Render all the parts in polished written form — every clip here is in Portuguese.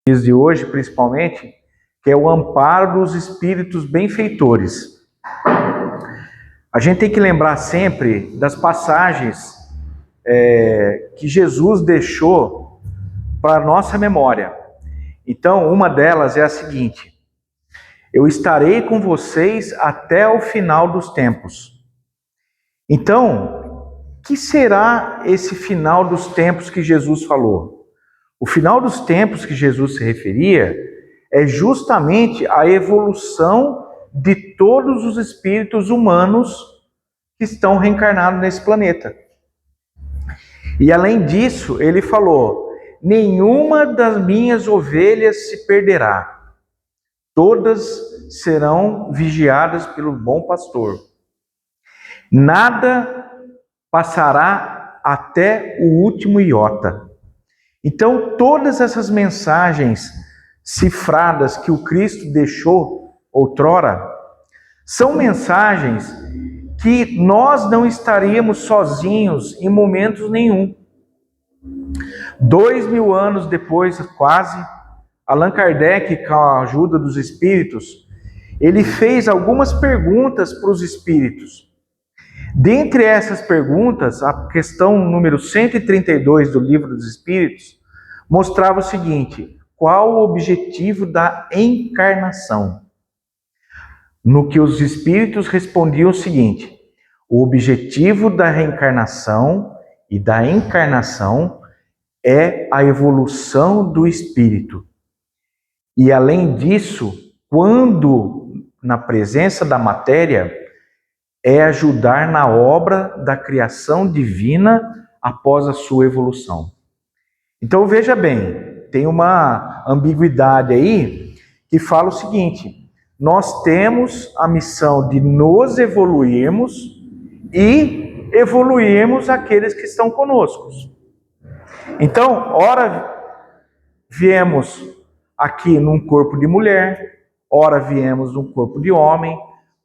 dias de hoje, principalmente, que é o amparo dos espíritos benfeitores. A gente tem que lembrar sempre das passagens que Jesus deixou para a nossa memória. Então, uma delas é a seguinte: eu estarei com vocês até o final dos tempos. Então, que será esse final dos tempos que Jesus falou? O final dos tempos que Jesus se referia é justamente a evolução de todos os espíritos humanos que estão reencarnados nesse planeta. E além disso, ele falou: nenhuma das minhas ovelhas se perderá, todas serão vigiadas pelo bom pastor. Nada passará até o último iota. Então, todas essas mensagens cifradas que o Cristo deixou outrora são mensagens que nós não estaríamos sozinhos em momentos nenhum. 2000 anos depois, quase, Allan Kardec, com a ajuda dos espíritos, ele fez algumas perguntas para os espíritos. Dentre essas perguntas, a questão número 132 do Livro dos Espíritos mostrava o seguinte: qual o objetivo da encarnação? No que os espíritos respondiam o seguinte: o objetivo da reencarnação e da encarnação é a evolução do espírito. E além disso, quando na presença da matéria, é ajudar na obra da criação divina após a sua evolução. Então veja bem, tem uma ambiguidade aí que fala o seguinte: nós temos a missão de nos evoluirmos e evoluirmos aqueles que estão conosco. Então, ora viemos aqui num corpo de mulher, ora viemos num corpo de homem,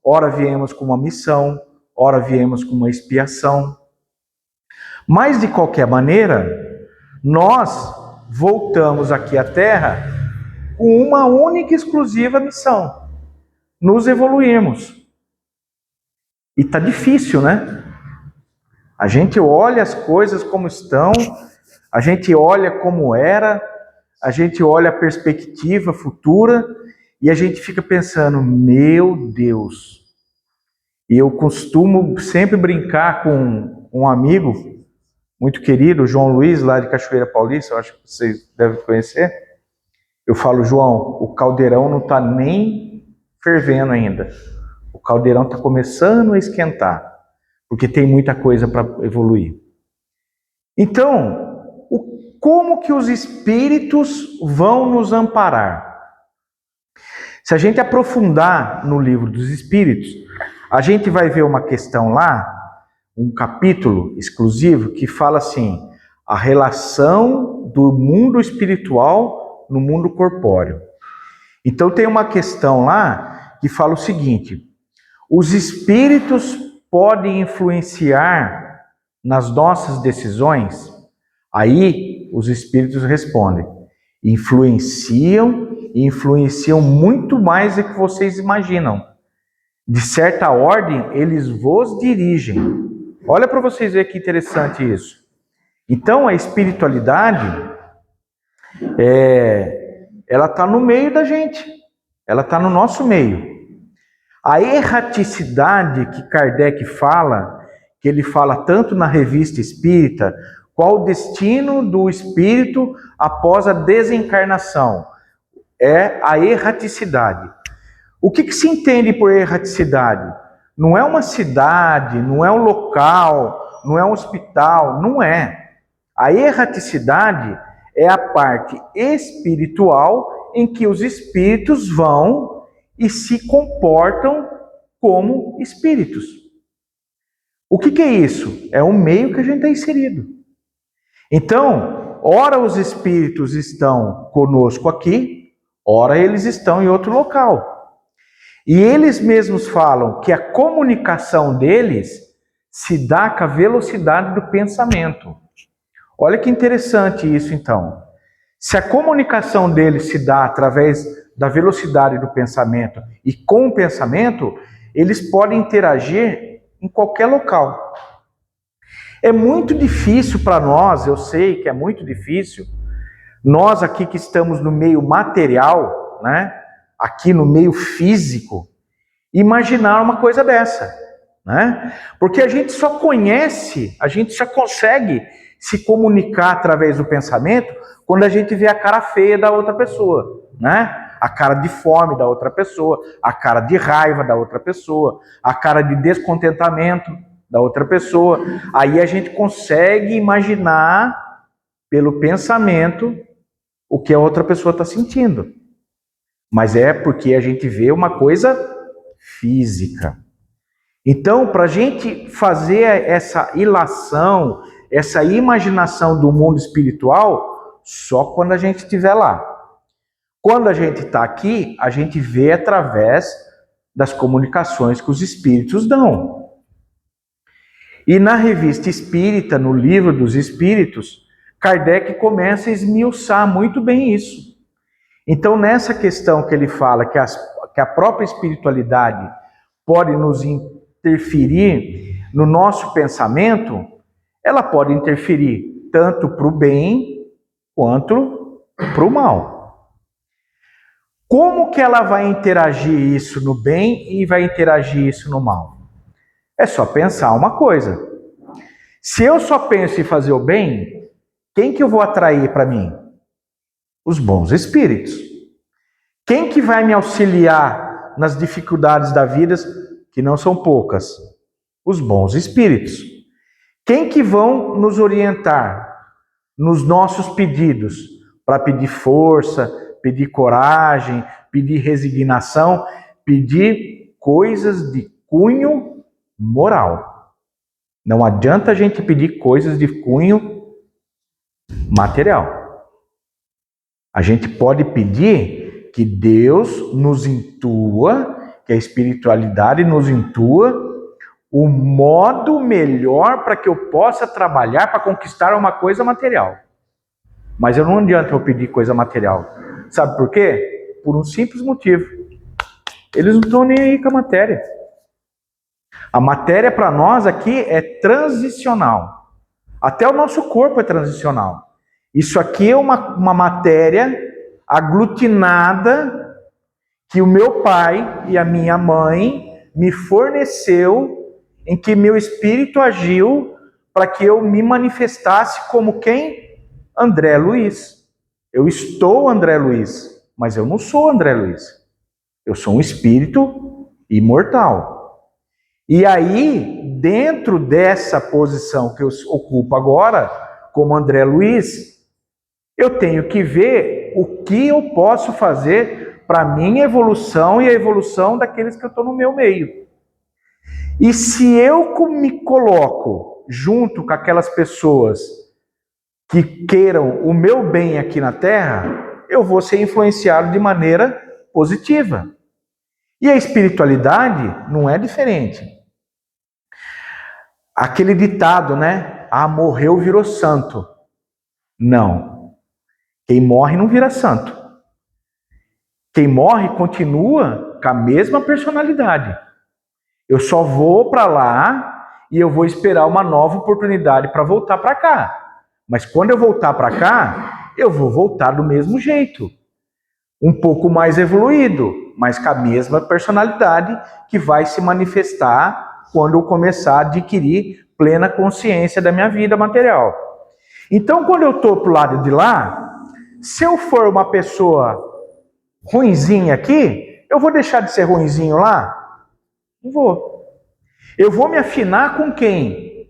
ora viemos com uma missão, ora viemos com uma expiação. Mas, de qualquer maneira, nós voltamos aqui à Terra com uma única e exclusiva missão: nos evoluirmos. E tá difícil, né? A gente olha as coisas como estão, a gente olha como era, a gente olha a perspectiva futura e a gente fica pensando: meu Deus. E eu costumo sempre brincar com um amigo muito querido, o João Luiz, lá de Cachoeira Paulista, eu acho que vocês devem conhecer. Eu falo: João, o caldeirão não está nem fervendo ainda. O caldeirão está começando a esquentar, porque tem muita coisa para evoluir. Então, como que os espíritos vão nos amparar? Se a gente aprofundar no Livro dos Espíritos, a gente vai ver uma questão lá, um capítulo exclusivo que fala assim: a relação do mundo espiritual no mundo corpóreo. Então tem uma questão lá que fala o seguinte: os espíritos podem influenciar nas nossas decisões? Aí os espíritos respondem: influenciam, e influenciam muito mais do que vocês imaginam. De certa ordem, eles vos dirigem. Olha para vocês verem que interessante isso. Então, a espiritualidade, ela está no meio da gente. Ela está no nosso meio. A erraticidade que Kardec fala, que ele fala tanto na Revista Espírita, qual o destino do espírito após a desencarnação? É a erraticidade. O que se entende por erraticidade? Não é uma cidade, não é um local, não é um hospital, não é. A erraticidade é a parte espiritual em que os espíritos vão e se comportam como espíritos. O que é isso? É o meio que a gente está inserido. Então, ora os espíritos estão conosco aqui, ora eles estão em outro local. E eles mesmos falam que a comunicação deles se dá com a velocidade do pensamento. Olha que interessante isso, então. Se a comunicação deles se dá através da velocidade do pensamento e com o pensamento, eles podem interagir em qualquer local. É muito difícil para nós, eu sei que é muito difícil, nós aqui que estamos no meio material, né, aqui no meio físico, imaginar uma coisa dessa, né? Porque a gente só conhece, a gente só consegue se comunicar através do pensamento quando a gente vê a cara feia da outra pessoa, né? A cara de fome da outra pessoa, a cara de raiva da outra pessoa, a cara de descontentamento da outra pessoa. Aí a gente consegue imaginar pelo pensamento o que a outra pessoa está sentindo. Mas é porque a gente vê uma coisa física. Então, para a gente fazer essa ilação, essa imaginação do mundo espiritual, só quando a gente estiver lá. Quando a gente está aqui, a gente vê através das comunicações que os espíritos dão. E na Revista Espírita, no Livro dos Espíritos, Kardec começa a esmiuçar muito bem isso. Então, nessa questão que ele fala que a própria espiritualidade pode nos interferir no nosso pensamento, ela pode interferir tanto para o bem quanto para o mal. Como que ela vai interagir isso no bem e vai interagir isso no mal? É só pensar uma coisa. Se eu só penso em fazer o bem, quem que eu vou atrair para mim? Os bons espíritos. Quem que vai me auxiliar nas dificuldades da vida, que não são poucas? Os bons espíritos. Quem que vão nos orientar nos nossos pedidos para pedir força, pedir coragem, pedir resignação, pedir coisas de cunho moral. Não adianta a gente pedir coisas de cunho material. A gente pode pedir que Deus nos intua, que a espiritualidade nos intua o modo melhor para que eu possa trabalhar para conquistar uma coisa material. Mas não adianta eu pedir coisa material. Sabe por quê? Por um simples motivo. Eles não estão nem aí com a matéria. A matéria para nós aqui é transicional. Até o nosso corpo é transicional. Isso aqui é uma matéria aglutinada que o meu pai e a minha mãe me forneceu, em que meu espírito agiu para que eu me manifestasse como quem? André Luiz. Eu estou André Luiz, mas eu não sou André Luiz. Eu sou um espírito imortal. E aí, dentro dessa posição que eu ocupo agora, como André Luiz, eu tenho que ver o que eu posso fazer para a minha evolução e a evolução daqueles que eu estou no meu meio. E se eu me coloco junto com aquelas pessoas que queiram o meu bem aqui na Terra, eu vou ser influenciado de maneira positiva. E a espiritualidade não é diferente. Aquele ditado, né? Ah, morreu, virou santo. Não. Quem morre não vira santo. Quem morre continua com a mesma personalidade. Eu só vou para lá e eu vou esperar uma nova oportunidade para voltar para cá. Mas quando eu voltar para cá, eu vou voltar do mesmo jeito. Um pouco mais evoluído, mas com a mesma personalidade que vai se manifestar quando eu começar a adquirir plena consciência da minha vida material. Então, quando eu estou para o lado de lá, se eu for uma pessoa ruinzinha aqui, eu vou deixar de ser ruinzinho lá? Não vou. Eu vou me afinar com quem?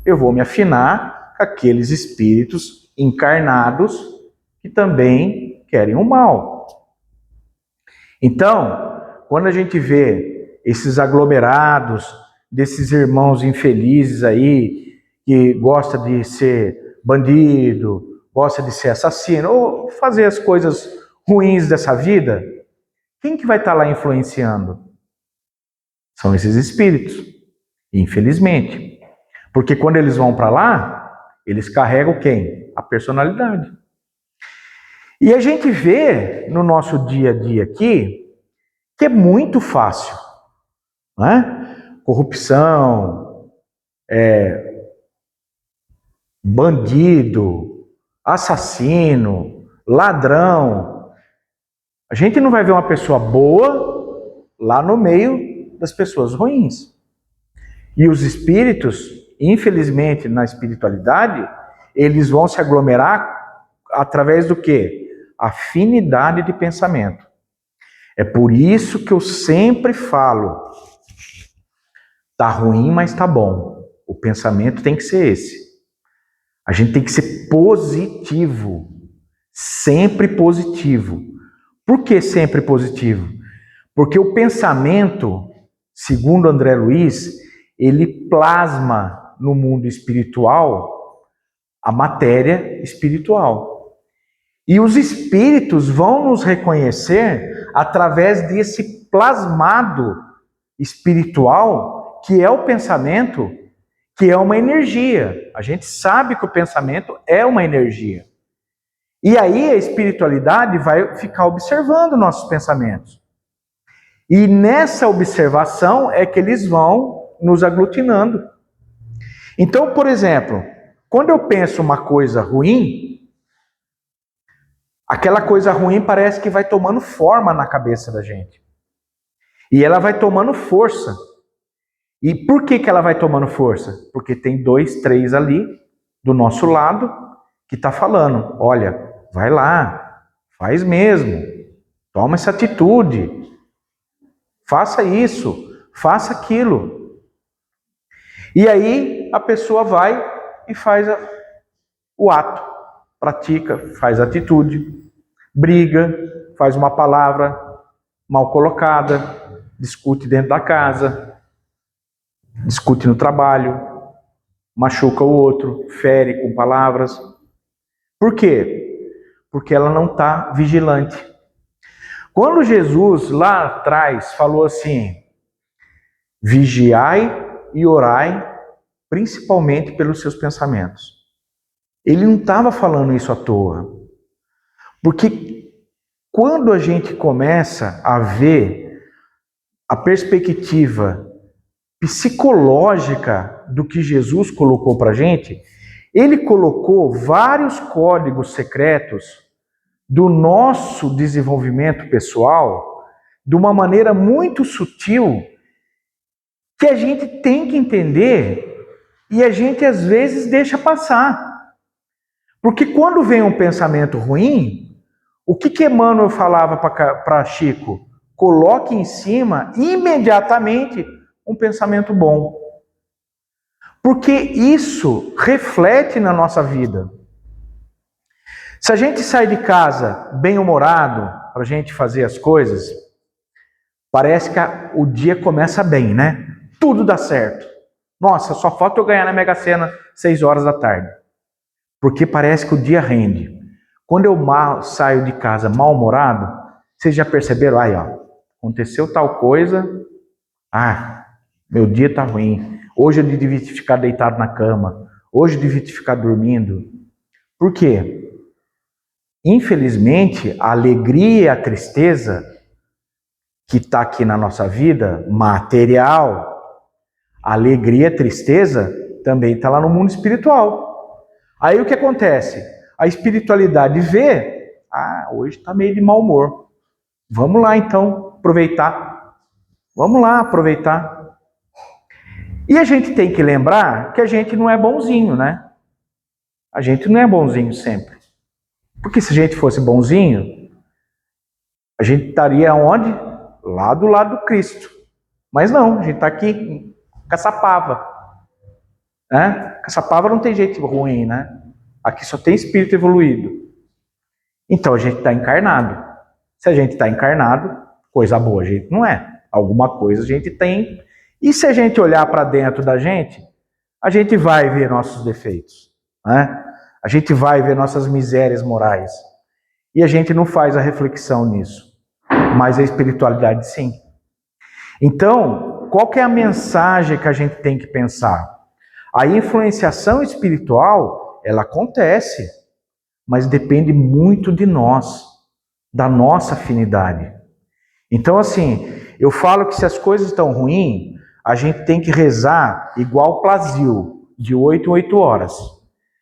Eu vou me afinar com aqueles espíritos encarnados que também querem o mal. Então, quando a gente vê esses aglomerados desses irmãos infelizes aí, que gosta de ser bandido, gosta de ser assassino, ou fazer as coisas ruins dessa vida, quem que vai estar lá influenciando? São esses espíritos, infelizmente. Porque quando eles vão para lá, eles carregam quem? A personalidade. E a gente vê no nosso dia a dia aqui que é muito fácil, né? Corrupção, bandido, assassino, ladrão. A gente não vai ver uma pessoa boa lá no meio das pessoas ruins. E os espíritos, infelizmente, na espiritualidade, eles vão se aglomerar através do quê? Afinidade de pensamento. É por isso que eu sempre falo, tá ruim, mas tá bom. O pensamento tem que ser esse. A gente tem que ser positivo, sempre positivo. Por que sempre positivo? Porque o pensamento, segundo André Luiz, ele plasma no mundo espiritual a matéria espiritual. E os espíritos vão nos reconhecer através desse plasmado espiritual, que é o pensamento, que é uma energia. A gente sabe que o pensamento é uma energia. E aí a espiritualidade vai ficar observando nossos pensamentos. E nessa observação é que eles vão nos aglutinando. Então, por exemplo, quando eu penso uma coisa ruim, aquela coisa ruim parece que vai tomando forma na cabeça da gente. E ela vai tomando força. E por que ela vai tomando força? Porque tem 2, 3 ali, do nosso lado, que está falando, olha, vai lá, faz mesmo, toma essa atitude, faça isso, faça aquilo. E aí a pessoa vai e faz o ato, pratica, faz a atitude, briga, faz uma palavra mal colocada, discute dentro da casa, discute no trabalho, machuca o outro, fere com palavras. Por quê? Porque ela não está vigilante. Quando Jesus lá atrás falou assim, vigiai e orai, principalmente pelos seus pensamentos. Ele não estava falando isso à toa. Porque quando a gente começa a ver a perspectiva psicológica do que Jesus colocou para a gente, ele colocou vários códigos secretos do nosso desenvolvimento pessoal de uma maneira muito sutil que a gente tem que entender e a gente às vezes deixa passar. Porque quando vem um pensamento ruim, o que Emmanuel falava para Chico? Coloque em cima imediatamente um pensamento bom. Porque isso reflete na nossa vida. Se a gente sai de casa bem-humorado para a gente fazer as coisas, parece que o dia começa bem, né? Tudo dá certo. Nossa, só falta eu ganhar na Mega Sena 6 horas da tarde. Porque parece que o dia rende. Quando eu saio de casa mal-humorado, vocês já perceberam? Aí, ó, aconteceu tal coisa. Ah, meu dia tá ruim. Hoje eu devia ficar deitado na cama. Hoje eu devia ficar dormindo. Por quê? Infelizmente, a alegria e a tristeza que está aqui na nossa vida, material, a alegria e a tristeza também está lá no mundo espiritual. Aí o que acontece? A espiritualidade vê, hoje está meio de mau humor. Vamos lá então aproveitar. Vamos lá aproveitar. E a gente tem que lembrar que a gente não é bonzinho, né? A gente não é bonzinho sempre. Porque se a gente fosse bonzinho, a gente estaria onde? Lá do lado do Cristo. Mas não, a gente está aqui em Caçapava. Né? Caçapava não tem jeito ruim, né? Aqui só tem espírito evoluído. Então a gente está encarnado. Se a gente está encarnado, coisa boa a gente não é. Alguma coisa a gente tem. E se a gente olhar para dentro da gente, a gente vai ver nossos defeitos. Né? A gente vai ver nossas misérias morais. E a gente não faz a reflexão nisso. Mas a espiritualidade sim. Então, qual que é a mensagem que a gente tem que pensar? A influenciação espiritual, ela acontece. mas depende muito de nós, da nossa afinidade. Então, assim, eu falo que se as coisas estão ruins, a gente tem que rezar igual Plasil, de 8 em 8 horas.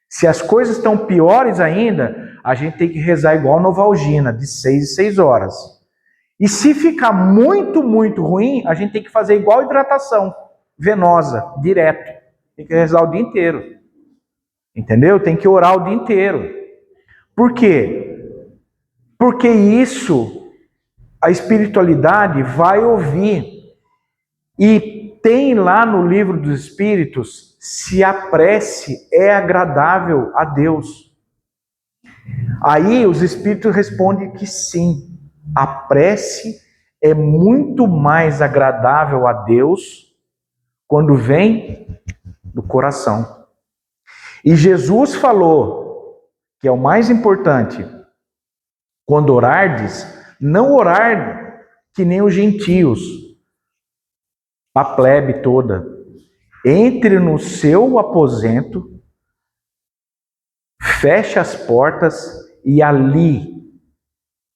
Se as coisas estão piores ainda, a gente tem que rezar igual Novalgina, de 6 em 6 horas. E se ficar muito, muito ruim, a gente tem que fazer igual hidratação venosa, direto. Tem que rezar o dia inteiro. Entendeu? Tem que orar o dia inteiro. Por quê? Porque isso, a espiritualidade vai ouvir. E tem lá no livro dos Espíritos, se a prece é agradável a Deus. Aí os Espíritos respondem que sim. A prece é muito mais agradável a Deus quando vem do coração. E Jesus falou, que é o mais importante, quando orardes, não orar que nem os gentios, a plebe toda. Entre no seu aposento, feche as portas e ali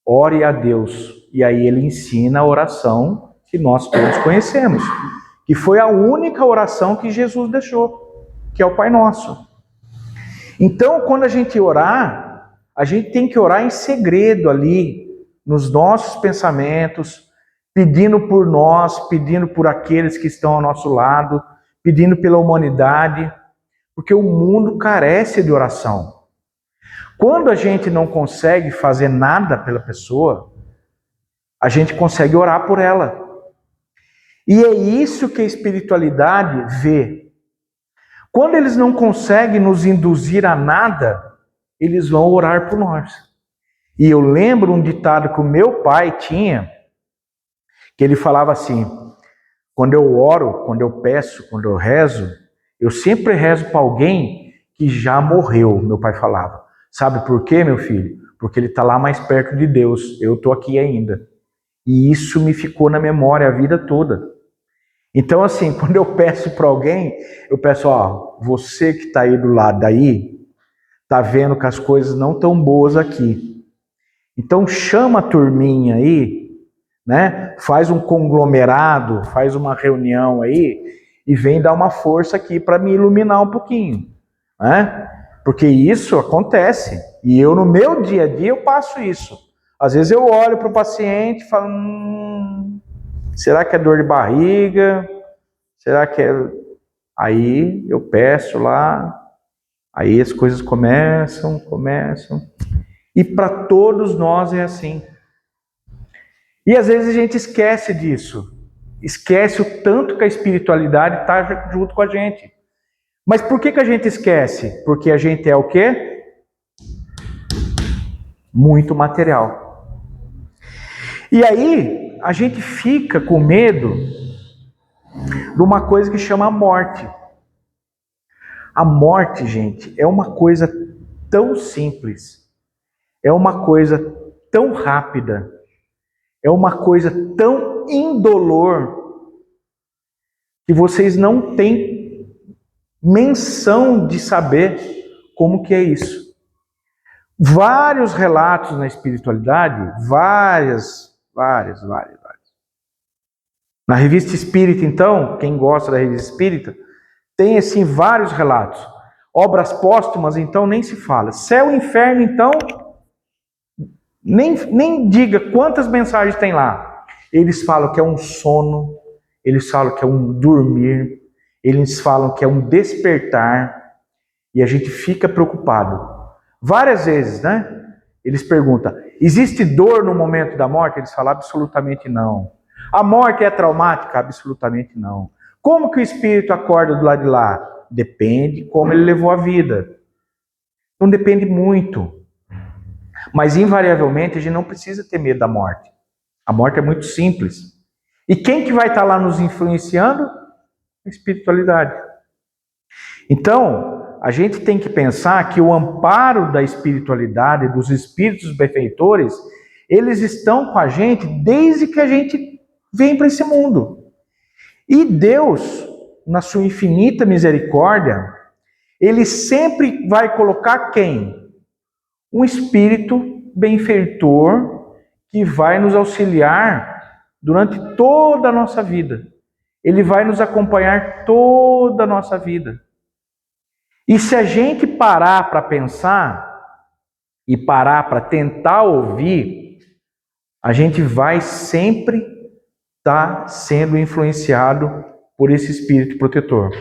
ore a Deus. E aí ele ensina a oração que nós todos conhecemos, que foi a única oração que Jesus deixou, que é o Pai Nosso. Então, quando a gente orar, a gente tem que orar em segredo ali, nos nossos pensamentos, pedindo por nós, pedindo por aqueles que estão ao nosso lado, pedindo pela humanidade, porque o mundo carece de oração. Quando a gente não consegue fazer nada pela pessoa, a gente consegue orar por ela. E é isso que a espiritualidade vê. Quando eles não conseguem nos induzir a nada, eles vão orar por nós. E eu lembro um ditado que o meu pai tinha, que ele falava assim: quando eu oro, quando eu peço, quando eu rezo, eu sempre rezo para alguém que já morreu, meu pai falava. Sabe por quê, meu filho? Porque ele está lá mais perto de Deus, eu estou aqui ainda. E isso me ficou na memória a vida toda. Então, assim, quando eu peço para alguém, eu peço, ó, você que está aí do lado daí, tá vendo que as coisas não estão boas aqui. Então chama a turminha aí, né? Faz um conglomerado, faz uma reunião aí e vem dar uma força aqui para me iluminar um pouquinho, né? Porque isso acontece. E eu no meu dia a dia eu passo isso. Às vezes eu olho para o paciente e falo, será que é dor de barriga? Será que é... Aí eu peço lá, aí as coisas começam. E para todos nós é assim. E às vezes a gente esquece disso. Esquece o tanto que a espiritualidade está junto com a gente. Mas por que a gente esquece? Porque a gente é o quê? Muito material. E aí a gente fica com medo de uma coisa que chama a morte. A morte, gente, é uma coisa tão simples. É uma coisa tão rápida. É uma coisa tão indolor que vocês não têm menção de saber como que é isso. Vários relatos na espiritualidade, várias. Na Revista Espírita, então, quem gosta da Revista Espírita, tem assim vários relatos. Obras póstumas, então, nem se fala. Céu e inferno, então, nem diga quantas mensagens tem lá. Eles falam que é um sono, eles falam que é um dormir, eles falam que é um despertar, e a gente fica preocupado. Várias vezes, né? Eles perguntam, existe dor no momento da morte? Eles falam, absolutamente não. A morte é traumática? Absolutamente não. Como que o espírito acorda do lado de lá? Depende como ele levou a vida. Não depende muito. Mas, invariavelmente, a gente não precisa ter medo da morte. A morte é muito simples. E quem que vai estar lá nos influenciando? A espiritualidade. Então, a gente tem que pensar que o amparo da espiritualidade, dos espíritos benfeitores, eles estão com a gente desde que a gente vem para esse mundo. E Deus, na sua infinita misericórdia, ele sempre vai colocar quem? um espírito benfeitor que vai nos auxiliar durante toda a nossa vida. Ele vai nos acompanhar toda a nossa vida. E se a gente parar para pensar e parar para tentar ouvir, a gente vai sempre estar sendo influenciado por esse espírito protetor.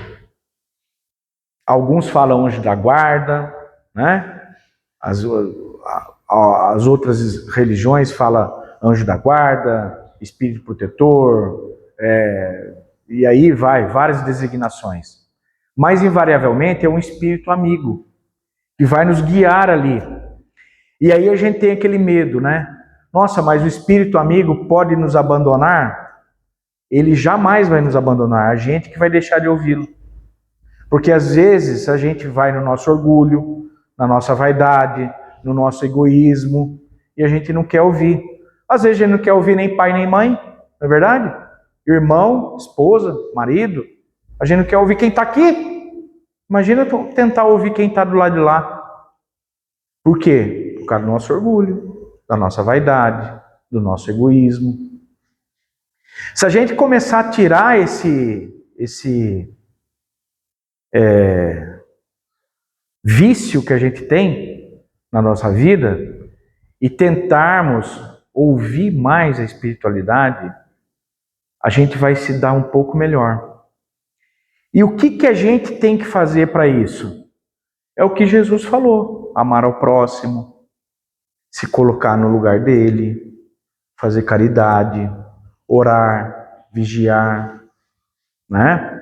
Alguns falam anjo da guarda, né? As outras religiões falam anjo da guarda, espírito protetor, e aí vai, várias designações. Mas invariavelmente é um espírito amigo, que vai nos guiar ali. E aí a gente tem aquele medo, né? Nossa, mas o espírito amigo pode nos abandonar? Ele jamais vai nos abandonar, a gente que vai deixar de ouvi-lo. Porque às vezes a gente vai no nosso orgulho, na nossa vaidade, no nosso egoísmo, e a gente não quer ouvir. Às vezes a gente não quer ouvir nem pai nem mãe, não é verdade? Irmão, esposa, marido. A gente não quer ouvir quem está aqui. Imagina tentar ouvir quem está do lado de lá. Por quê? Por causa do nosso orgulho, da nossa vaidade, do nosso egoísmo. Se a gente começar a tirar esse vício que a gente tem na nossa vida e tentarmos ouvir mais a espiritualidade, a gente vai se dar um pouco melhor. E o que a gente tem que fazer para isso? É o que Jesus falou: amar ao próximo, se colocar no lugar dele, fazer caridade, orar, vigiar, né?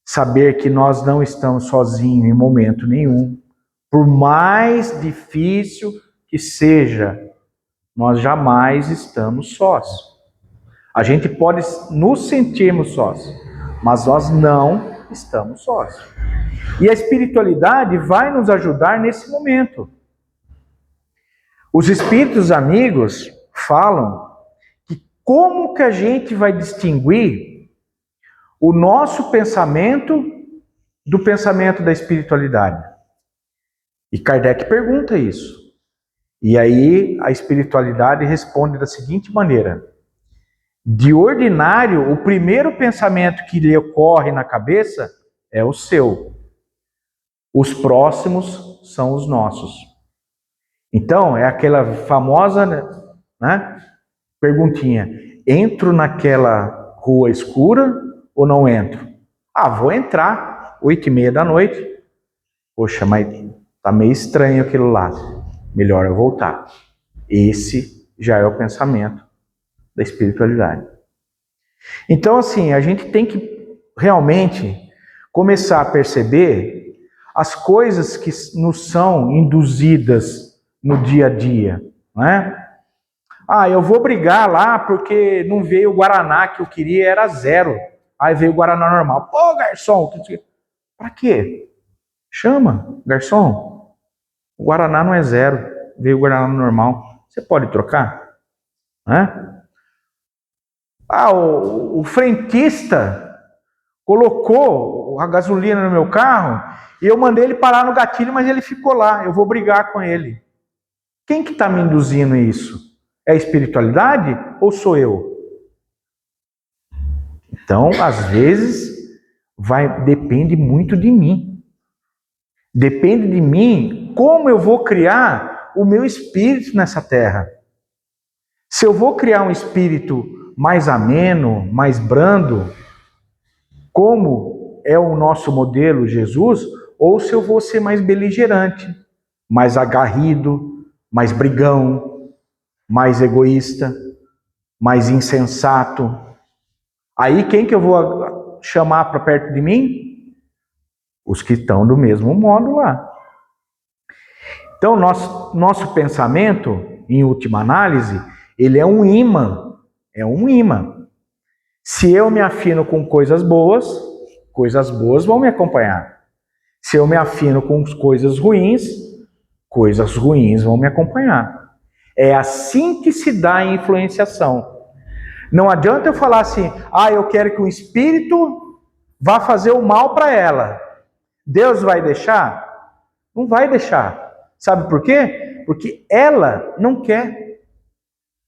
Saber que nós não estamos sozinhos em momento nenhum. Por mais difícil que seja, nós jamais estamos sós. A gente pode nos sentirmos sós, mas nós não estamos sós. E a espiritualidade vai nos ajudar nesse momento. Os espíritos amigos falam que como que a gente vai distinguir o nosso pensamento do pensamento da espiritualidade. E Kardec pergunta isso. E aí a espiritualidade responde da seguinte maneira: de ordinário, o primeiro pensamento que lhe ocorre na cabeça é o seu. Os próximos são os nossos. Então, é aquela famosa, né, perguntinha: entro naquela rua escura ou não entro? Vou entrar, 8h30 da noite. Poxa, mas tá meio estranho aquilo lá. Melhor eu voltar. Esse já é o pensamento da espiritualidade. Então, assim, a gente tem que realmente começar a perceber as coisas que nos são induzidas no dia a dia, não é? Eu vou brigar lá porque não veio o Guaraná que eu queria, era 0. Aí veio o Guaraná normal. Pô, garçom, pra quê? Chama, garçom. O Guaraná não é 0, veio o Guaraná normal. Você pode trocar? O frentista colocou a gasolina no meu carro e eu mandei ele parar no gatilho, mas ele ficou lá. Eu vou brigar com ele. Quem que está me induzindo isso? É a espiritualidade ou sou eu? Então, às vezes, depende muito de mim. Depende de mim como eu vou criar o meu espírito nessa terra. Se eu vou criar um espírito mais ameno, mais brando, como é o nosso modelo Jesus, ou se eu vou ser mais beligerante, mais agarrido, mais brigão, mais egoísta, mais insensato. Aí quem que eu vou chamar para perto de mim? Os que estão do mesmo modo lá. Então, nosso pensamento, em última análise, ele é um imã. É um imã. Se eu me afino com coisas boas vão me acompanhar. Se eu me afino com coisas ruins vão me acompanhar. É assim que se dá a influenciação. Não adianta eu falar assim: eu quero que o espírito vá fazer o mal para ela. Deus vai deixar? Não vai deixar. Sabe por quê? Porque ela não quer.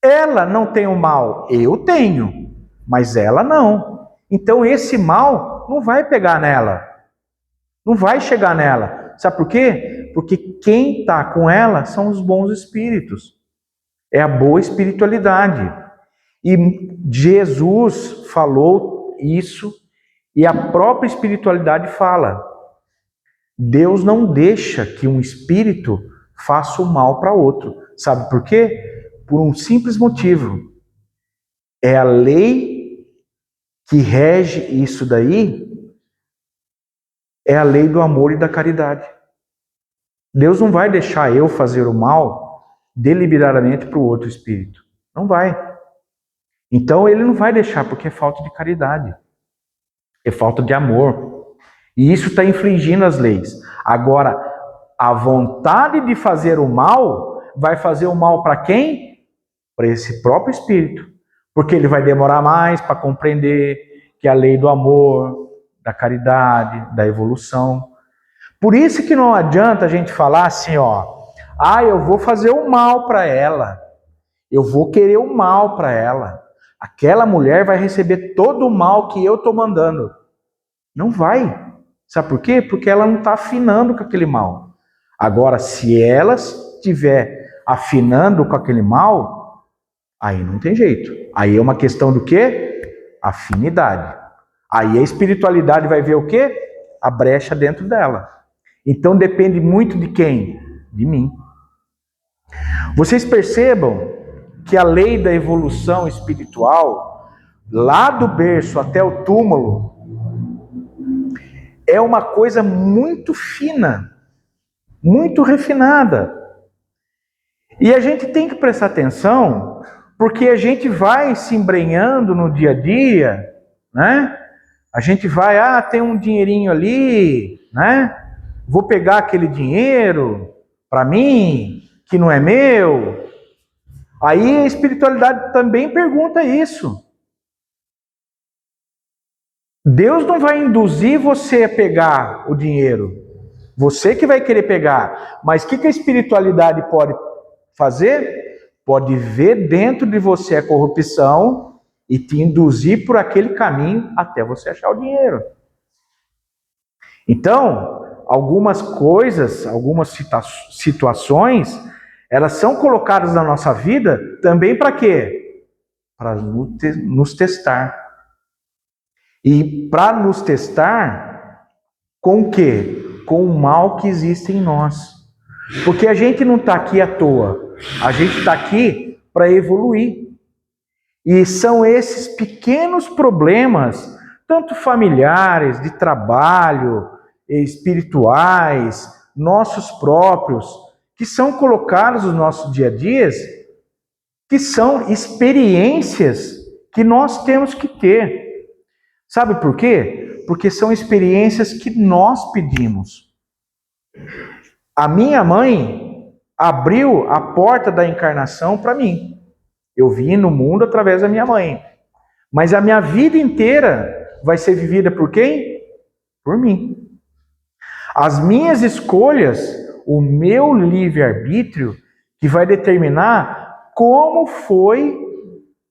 Ela não tem o mal. Eu tenho, mas ela não. Então esse mal não vai pegar nela. Não vai chegar nela. Sabe por quê? Porque quem está com ela são os bons espíritos. É a boa espiritualidade. E Jesus falou isso e a própria espiritualidade fala. Deus não deixa que um espírito faça o mal para outro. Sabe por quê? Por um simples motivo. É a lei que rege isso daí, é a lei do amor e da caridade. Deus não vai deixar eu fazer o mal deliberadamente para o outro espírito. Não vai. Então ele não vai deixar porque é falta de caridade. É falta de amor. E isso está infringindo as leis. Agora, a vontade de fazer o mal vai fazer o mal para quem? Para esse próprio espírito. Porque ele vai demorar mais para compreender que é a lei do amor, da caridade, da evolução. Por isso que não adianta a gente falar assim, eu vou fazer o mal para ela. Eu vou querer o mal para ela. Aquela mulher vai receber todo o mal que eu estou mandando. Não vai. Sabe por quê? Porque ela não está afinando com aquele mal. Agora, se ela estiver afinando com aquele mal, aí não tem jeito. Aí é uma questão do quê? Afinidade. Aí a espiritualidade vai ver o quê? A brecha dentro dela. Então depende muito de quem? De mim. Vocês percebam que a lei da evolução espiritual, lá do berço até o túmulo, é uma coisa muito fina, muito refinada. E a gente tem que prestar atenção, porque a gente vai se embrenhando no dia a dia, né? A gente vai, tem um dinheirinho ali, né? Vou pegar aquele dinheiro para mim, que não é meu. Aí a espiritualidade também pergunta isso. Deus não vai induzir você a pegar o dinheiro. Você que vai querer pegar. Mas o que a espiritualidade pode fazer? Pode ver dentro de você a corrupção e te induzir por aquele caminho até você achar o dinheiro. Então, algumas coisas, algumas situações, elas são colocadas na nossa vida também para quê? Para nos testar. E para nos testar, com o quê? Com o mal que existe em nós. Porque a gente não está aqui à toa. A gente está aqui para evoluir. E são esses pequenos problemas, tanto familiares, de trabalho, espirituais, nossos próprios, que são colocados nos nossos dia a dias, que são experiências que nós temos que ter. Sabe por quê? Porque são experiências que nós pedimos. A minha mãe abriu a porta da encarnação para mim. Eu vim no mundo através da minha mãe. Mas a minha vida inteira vai ser vivida por quem? Por mim. As minhas escolhas, o meu livre-arbítrio, que vai determinar como foi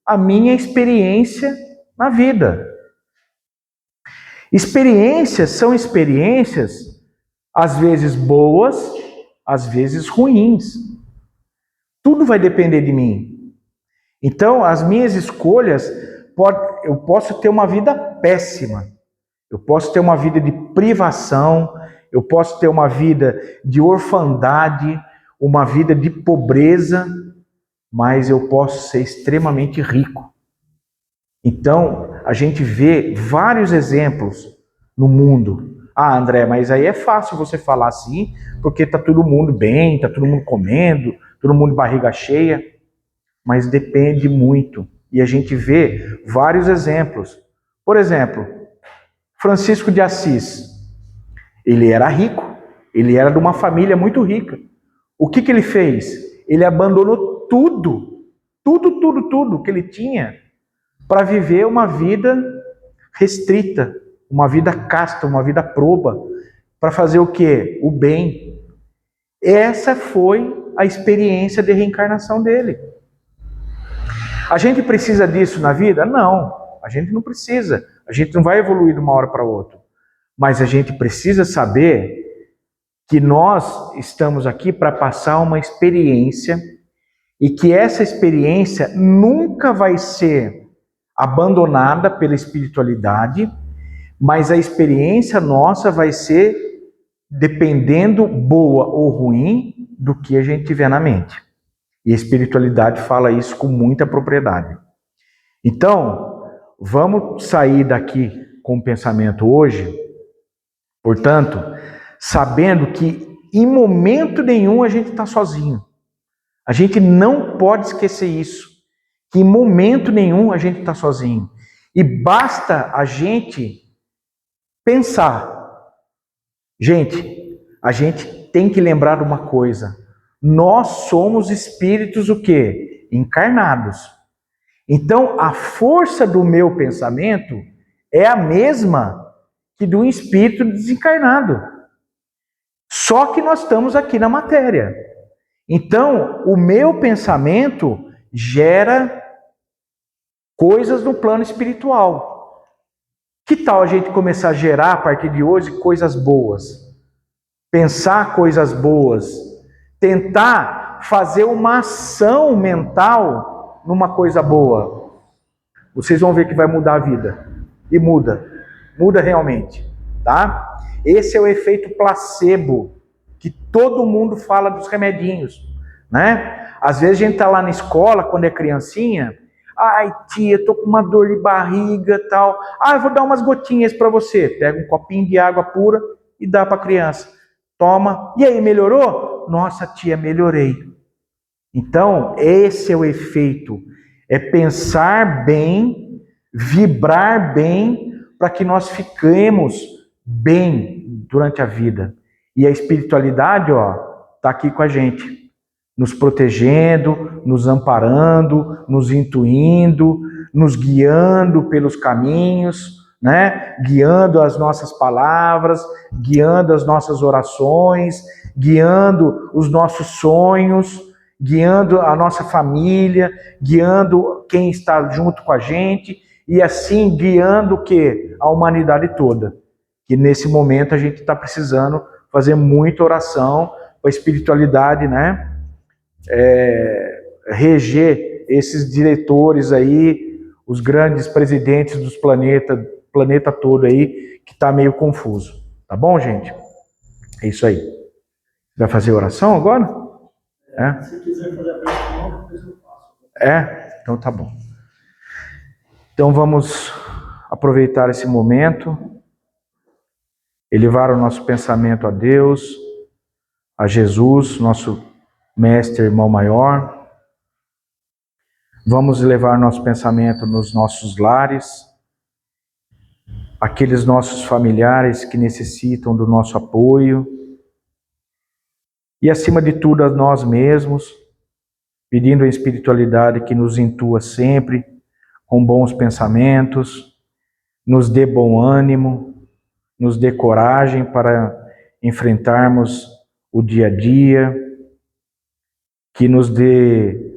a minha experiência na vida. Experiências são experiências, às vezes boas, às vezes ruins. Tudo vai depender de mim. Então, as minhas escolhas, eu posso ter uma vida péssima, eu posso ter uma vida de privação, eu posso ter uma vida de orfandade, uma vida de pobreza, mas eu posso ser extremamente rico. Então, a gente vê vários exemplos no mundo. André, mas aí é fácil você falar assim, porque tá todo mundo bem, tá todo mundo comendo, todo mundo barriga cheia. Mas depende muito. E a gente vê vários exemplos. Por exemplo, Francisco de Assis. Ele era rico, ele era de uma família muito rica. O que ele fez? Ele abandonou tudo que ele tinha para viver uma vida restrita, uma vida casta, uma vida proba, para fazer o quê? O bem. Essa foi a experiência de reencarnação dele. A gente precisa disso na vida? Não, a gente não precisa. A gente não vai evoluir de uma hora para outra. Mas a gente precisa saber que nós estamos aqui para passar uma experiência e que essa experiência nunca vai ser abandonada pela espiritualidade, mas a experiência nossa vai ser dependendo boa ou ruim do que a gente tiver na mente. E a espiritualidade fala isso com muita propriedade. Então, vamos sair daqui com o pensamento hoje, portanto, sabendo que em momento nenhum a gente está sozinho. A gente não pode esquecer isso, que em momento nenhum a gente está sozinho. E basta a gente pensar. Gente, a gente tem que lembrar de uma coisa. Nós somos espíritos o quê? Encarnados. Então, a força do meu pensamento é a mesma que do espírito desencarnado. Só que nós estamos aqui na matéria. Então, o meu pensamento gera coisas no plano espiritual. Que tal a gente começar a gerar a partir de hoje coisas boas? Pensar coisas boas. Tentar fazer uma ação mental numa coisa boa. Vocês vão ver que vai mudar a vida. E muda. Muda realmente. Tá? Esse é o efeito placebo, que todo mundo fala dos remedinhos, né? Às vezes a gente tá lá na escola, quando é criancinha, ai tia, tô com uma dor de barriga e tal, eu vou dar umas gotinhas para você, pega um copinho de água pura e dá para a criança, toma, e aí, melhorou? Nossa tia, melhorei. Então, esse é o efeito, é pensar bem, vibrar bem, para que nós fiquemos bem durante a vida. E a espiritualidade, tá aqui com a gente, nos protegendo, nos amparando, nos intuindo, nos guiando pelos caminhos, né? Guiando as nossas palavras, guiando as nossas orações, guiando os nossos sonhos, guiando a nossa família, guiando quem está junto com a gente e assim guiando o quê? A humanidade toda. Que nesse momento a gente está precisando fazer muita oração para a espiritualidade, né? Reger esses diretores aí, os grandes presidentes dos planeta todo aí, que está meio confuso. Tá bom, gente? É isso aí. Vai fazer oração agora? Se quiser fazer a oração, depois eu faço. Então tá bom. Então vamos aproveitar esse momento, elevar o nosso pensamento a Deus, a Jesus, nosso mestre, irmão maior. Vamos elevar nosso pensamento nos nossos lares, aqueles nossos familiares que necessitam do nosso apoio, e acima de tudo a nós mesmos, pedindo a espiritualidade que nos intua sempre com bons pensamentos, nos dê bom ânimo, nos dê coragem para enfrentarmos o dia a dia, que nos dê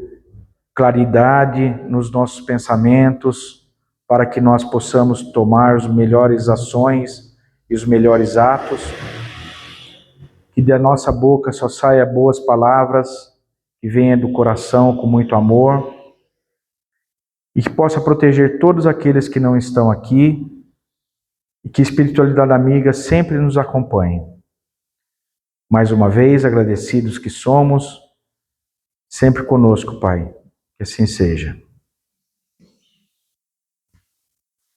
claridade nos nossos pensamentos, para que nós possamos tomar as melhores ações e os melhores atos, que da nossa boca só saia boas palavras, que venha do coração com muito amor, e que possa proteger todos aqueles que não estão aqui, e que a espiritualidade amiga sempre nos acompanhe. Mais uma vez, agradecidos que somos, sempre conosco, Pai. Que assim seja.